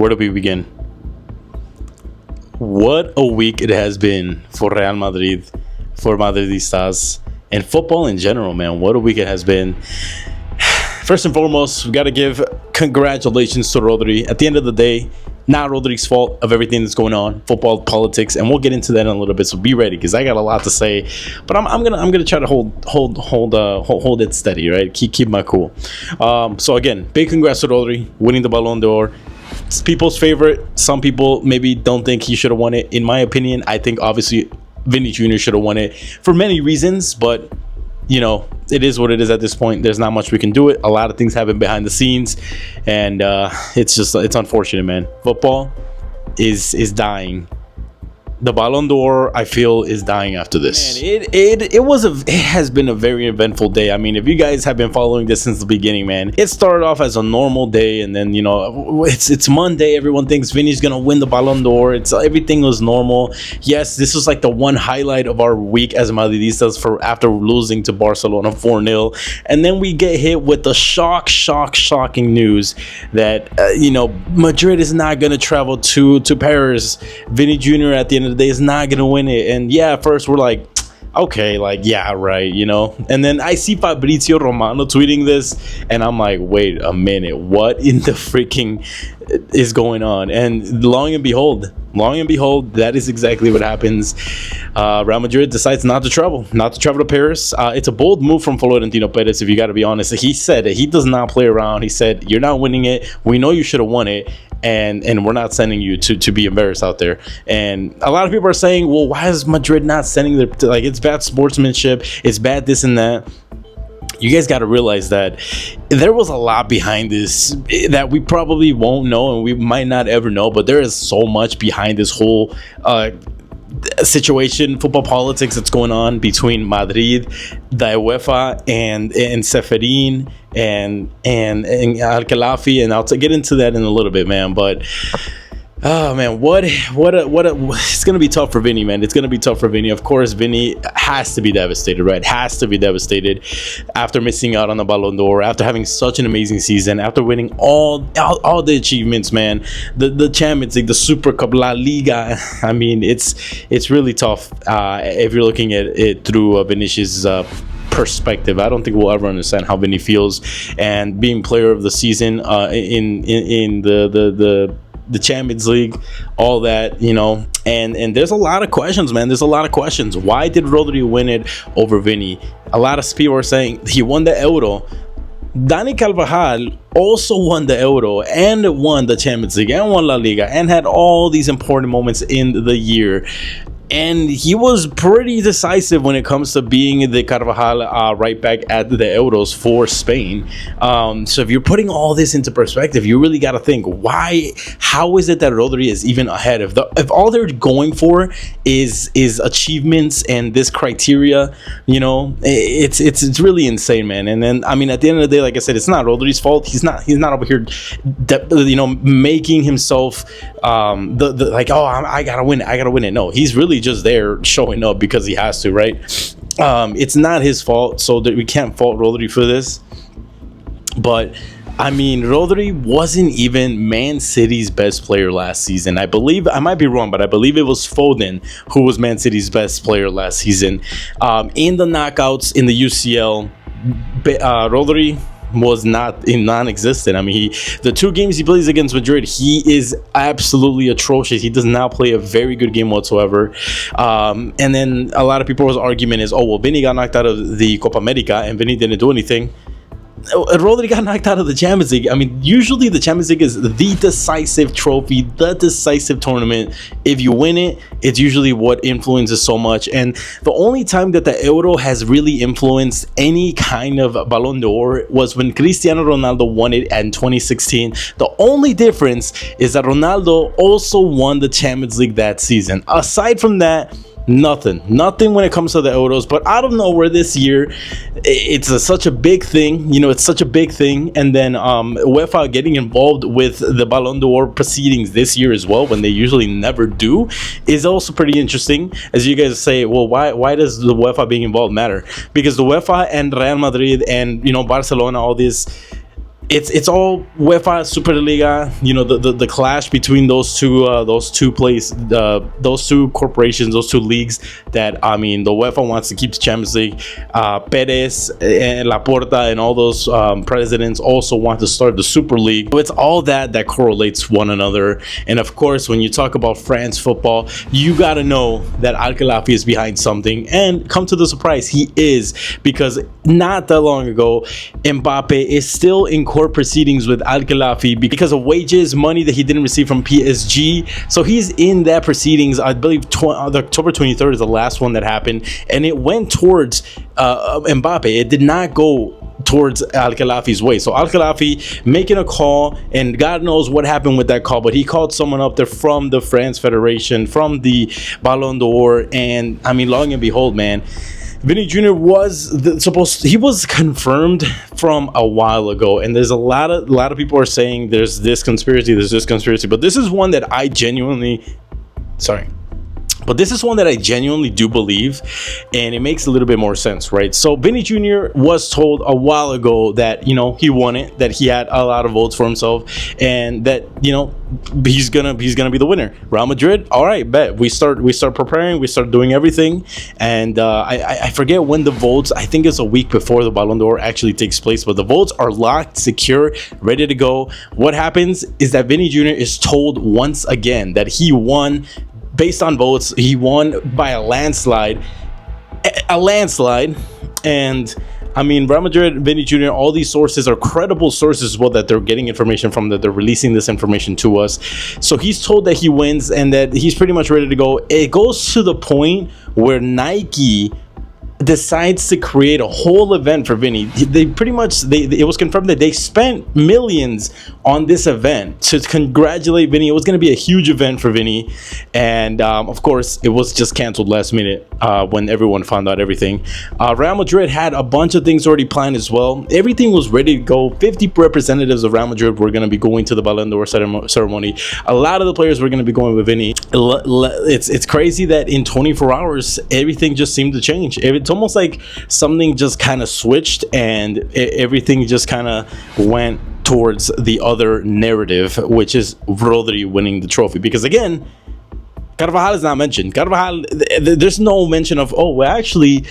Where do we begin? What a week it has been for Real Madrid, for Madridistas, and football in general, man. What a week it has been. First and foremost, we got to give congratulations to Rodri. At the end of the day, not Rodri's fault of everything that's going on, football, politics, and we'll get into that in a little bit. So be ready, because I got a lot to say. But I'm gonna try to hold it steady, right? Keep my cool. So again, big congrats to Rodri winning the Balon d'Or. It's people's favorite. Some people maybe don't think he should have won it. In my opinion, I think obviously Vini Jr. should have won it for many reasons, but you know, it is what it is at this point. There's not much we can do it. A lot of things happen behind the scenes, and it's unfortunate, man. Football is dying. The Balon d'Or, I feel, is dying after this. Man, it has been a very eventful day. I mean, if you guys have been following this since the beginning, man, it started off as a normal day, and then, you know, it's Monday. Everyone thinks Vini's gonna win the Balon d'Or. Everything was normal. Yes, this was like the one highlight of our week as Madridistas after losing to Barcelona 4-0, and then we get hit with the shocking news that you know, Madrid is not gonna travel to Paris. Vini Jr. at the end of the day is not gonna win it. And yeah, at first we're like, okay, like, yeah, right, you know. And then I see Fabrizio Romano tweeting this, and I'm like, wait a minute, what in the freaking is going on? And long and behold, that is exactly what happens. Real Madrid decides not to travel to Paris. It's a bold move from Florentino Perez, if you got to be honest. He said that he does not play around. He said, you're not winning it. We know you should have won it. And we're not sending you to be embarrassed out there. And a lot of people are saying, well, why is Madrid not sending like, it's bad sportsmanship, it's bad this and that. You guys got to realize that there was a lot behind this that we probably won't know, and we might not ever know, but there is so much behind this whole situation, football politics that's going on between Madrid, the UEFA, and Seferin and Al-Khelafi, and I'll get into that in a little bit, man. But oh man, what it's gonna be tough for Vini, man. It's gonna be tough for Vini. Of course, Vini has to be devastated, right? Has to be devastated after missing out on the Balon d'Or, after having such an amazing season, after winning all the achievements, man. The Champions League, the Super Cup, La Liga. I mean, it's really tough if you're looking at it through Vinicius' perspective. I don't think we'll ever understand how Vini feels, and being player of the season in the Champions League, all that, you know. And there's a lot of questions, man. There's a lot of questions. Why did Rodri win it over Vini? A lot of people are saying he won the Euro. Dani Carvajal also won the Euro and won the Champions League and won La Liga and had all these important moments in the year. And he was pretty decisive when it comes to being the Carvajal right back at the Euros for Spain. So if you're putting all this into perspective, you really got to think, how is it that Rodri is even ahead? If all they're going for is achievements and this criteria, you know, it's really insane, man. And then, I mean, at the end of the day, like I said, it's not Rodri's fault. He's not over here, you know, making himself like, oh, I gotta win it. No, he's really just there showing up because he has to, right? It's not his fault, so that we can't fault Rodri for this. But I mean, Rodri wasn't even Man City's best player last season. I believe, I might be wrong, but I believe it was Foden who was Man City's best player last season. In the knockouts in the UCL, Rodri was non-existent. I mean, the two games he plays against Madrid, he is absolutely atrocious. He does not play a very good game whatsoever. And then a lot of people's argument is, oh, well, Vini got knocked out of the Copa America and Vini didn't do anything. Rodri got knocked out of the Champions League. I mean, usually the Champions League is the decisive trophy, the decisive tournament. If you win it, it's usually what influences so much. And the only time that the Euro has really influenced any kind of Balon d'Or was when Cristiano Ronaldo won it in 2016. The only difference is that Ronaldo also won the Champions League that season. Aside from that, nothing when it comes to the Euros. But out of nowhere this year, it's such a big thing, you know. It's such a big thing. And then UEFA getting involved with the Balon d'Or proceedings this year as well, when they usually never do, is also pretty interesting. As you guys say, well, why does the UEFA being involved matter? Because the UEFA and Real Madrid and, you know, Barcelona, all this, it's all UEFA Superliga, you know, the clash between those two corporations, those two leagues. That, I mean, the UEFA wants to keep the Champions League. Perez and Laporta and all those presidents also want to start the Super League. So it's all that correlates one another. And of course, when you talk about France football, you got to know that Al Khelaifi is behind something, and come to the surprise, he is, because not that long ago, Mbappe is still in court proceedings with Al Khelaifi because of wages, money that he didn't receive from PSG. So he's in that proceedings. I believe October 23rd is the last one that happened, and it went towards Mbappe. It did not go towards Al Khelaifi's way. So Al Khelaifi making a call, and God knows what happened with that call, but he called someone up there from the France Federation, from the Balon d'Or, and I mean, long and behold, man, Vini Jr. was he was confirmed from a while ago, and there's a lot of people are saying there's this conspiracy, but this is one that I genuinely do believe, and it makes a little bit more sense, right? So Vini Jr. was told a while ago that, you know, he won it, that he had a lot of votes for himself, and that, you know, he's gonna be the winner. Real Madrid, all right, bet. We start preparing, we start doing everything, and I forget when the votes, I think it's a week before the Balon d'Or actually takes place, but the votes are locked, secure, ready to go. What happens is that Vini Jr. is told once again that he won based on votes. He won by a landslide, and I mean, Real Madrid, Vini Jr., all these sources are credible sources as well, that they're getting information from, that they're releasing this information to us. So he's told that he wins and that he's pretty much ready to go. It goes to the point where Nike decides to create a whole event for Vini. They pretty much, it was confirmed that they spent millions on this event to congratulate Vini. It was going to be a huge event for Vini, and of course it was just canceled last minute when everyone found out everything. Real Madrid had a bunch of things already planned as well. Everything was ready to go. 50 representatives of Real Madrid were going to be going to the Balon d'Or ceremony. A lot of the players were going to be going with Vini. It's crazy that in 24 hours everything just seemed to change. It's almost like something just kind of switched, and everything just kind of went towards the other narrative, which is Rodri winning the trophy. Because again, Carvajal is not mentioned. Carvajal, there's no mention of, oh, well, actually,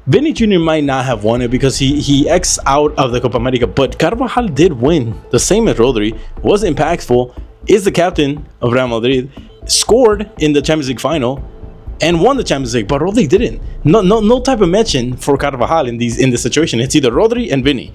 Vini Jr. might not have won it because he X'd out of the Copa America, but Carvajal did win, the same as Rodri, was impactful, is the captain of Real Madrid, scored in the Champions League final, and won the Champions League, but Rodri didn't. No type of mention for Carvajal in this situation. It's either Rodri and Vini.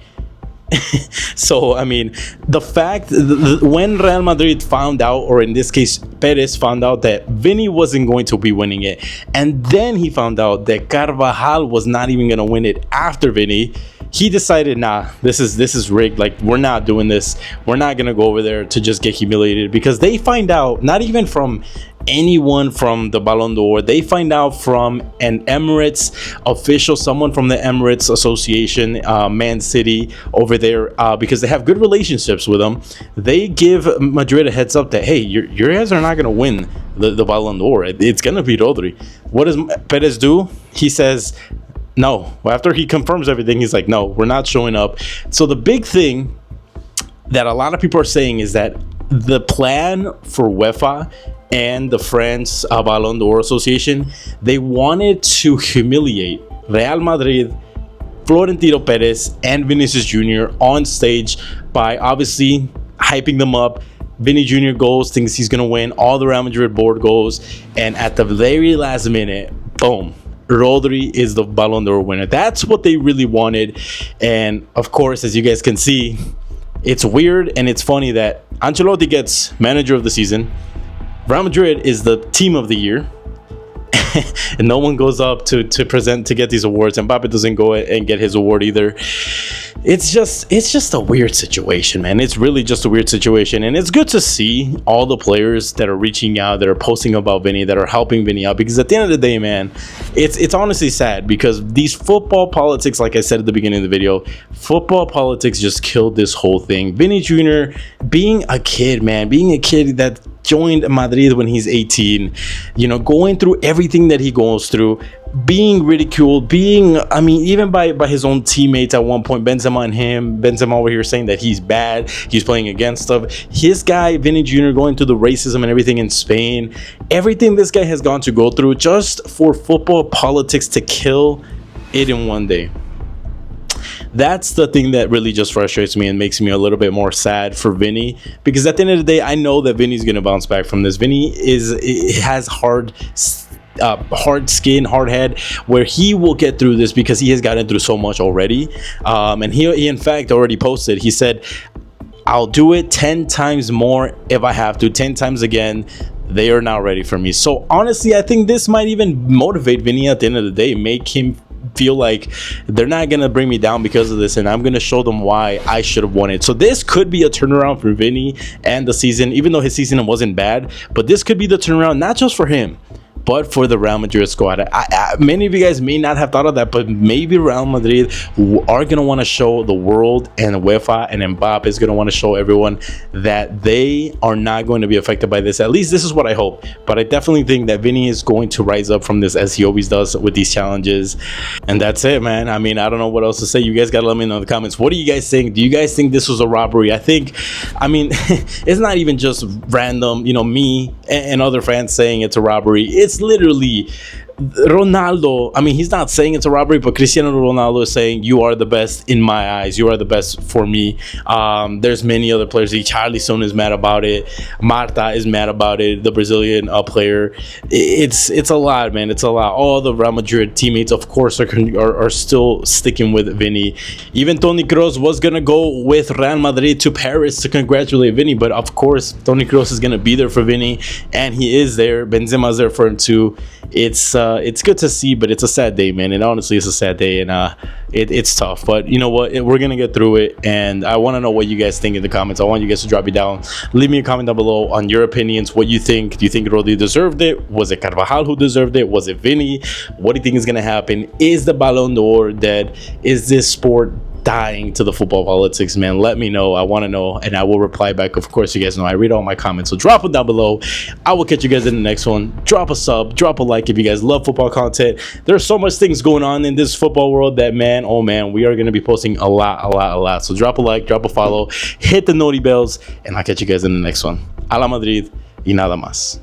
So I mean, the fact when Real Madrid found out, or in this case Perez found out, that Vini wasn't going to be winning it, and then he found out that Carvajal was not even going to win it after Vini, he decided, nah, this is rigged. Like, we're not doing this. We're not gonna go over there to just get humiliated, because they find out, not even from anyone from the Balon d'Or, they find out from an Emirates official, someone from the Emirates Association, Man City over there, because they have good relationships with them. They give Madrid a heads up that, hey, your guys are not gonna win the Balon d'Or. It's gonna be Rodri. What does Perez do? He says no. After he confirms everything, he's like, no, we're not showing up. So the big thing that a lot of people are saying is that the plan for UEFA and the France Balon d'Or Association, they wanted to humiliate Real Madrid, Florentino Perez, and Vinicius Jr. on stage by obviously hyping them up. Vini Jr. goes, thinks he's going to win. All the Real Madrid board goes. And at the very last minute, boom, Rodri is the Balon d'Or winner. That's what they really wanted. And of course, as you guys can see, it's weird and it's funny that Ancelotti gets manager of the season. Real Madrid is the team of the year. And no one goes up to present, to get these awards, and Mbappe doesn't go and get his award either. It's just a weird situation, man. It's really just a weird situation, and it's good to see all the players that are reaching out, that are posting about Vini, that are helping Vini out, because at the end of the day, man, it's honestly sad, because these football politics, like I said at the beginning of the video, football politics just killed this whole thing. Vini Jr. being a kid, man, being a kid that joined Madrid when he's 18, you know, going through everything that he goes through, being ridiculed, even by his own teammates at one point, Benzema over here saying that he's bad, he's playing against stuff. His guy, Vini Jr., going through the racism and everything in Spain, everything this guy has gone to go through just for football politics to kill it in one day. That's the thing that really just frustrates me and makes me a little bit more sad for Vini, because at the end of the day, I know that Vini's going to bounce back from this. Vini has hard skin, hard head, where he will get through this because he has gotten through so much already. And he in fact already posted, he said, I'll do it 10 times more if I have to, 10 times again. They are now ready for me. So honestly, I think this might even motivate Vini at the end of the day, make him feel like they're not gonna bring me down because of this, and I'm gonna show them why I should have won it. So this could be a turnaround for Vini and the season, even though his season wasn't bad, but this could be the turnaround, not just for him, but for the Real Madrid squad. Many of you guys may not have thought of that, but maybe Real Madrid are going to want to show the world, and UEFA and Mbappe is going to want to show everyone that they are not going to be affected by this. At least this is what I hope. But I definitely think that Vini is going to rise up from this, as he always does with these challenges. And that's it, man. I mean, I don't know what else to say. You guys got to let me know in the comments. What do you guys think? Do you guys think this was a robbery? I mean, it's not even just random, you know, me and other fans saying it's a robbery. It's literally Ronaldo. I mean, he's not saying it's a robbery, but Cristiano Ronaldo is saying, you are the best in my eyes, you are the best for me. There's many other players. Charlison is mad about it, Marta is mad about it, the Brazilian player. It's a lot, man. It's a lot. All the Real Madrid teammates, of course, are still sticking with Vini. Even Toni Kroos was gonna go with Real Madrid to Paris to congratulate Vini, but of course Toni Kroos is gonna be there for Vini, and he is there. Benzema's there for him too. It's good to see, but it's a sad day, man. And honestly, it's a sad day, and it's tough. But you know what? We're gonna get through it, and I want to know what you guys think in the comments. I want you guys to drop it down. Leave me a comment down below on your opinions. What you think? Do you think Rodri deserved it? Was it Carvajal who deserved it? Was it Vini? What do you think is gonna happen? Is the Balon d'Or dead? Is this sport dying to the football politics, man? Let me know. I want to know, and I will reply back. Of course, you guys know I read all my comments, so drop them down below. I will catch you guys in the next one. Drop a sub, drop a like if you guys love football content. There's so much things going on in this football world that, man, oh man, we are going to be posting a lot. So drop a like, drop a follow, hit the noti bells, and I'll catch you guys in the next one. A la Madrid y nada más.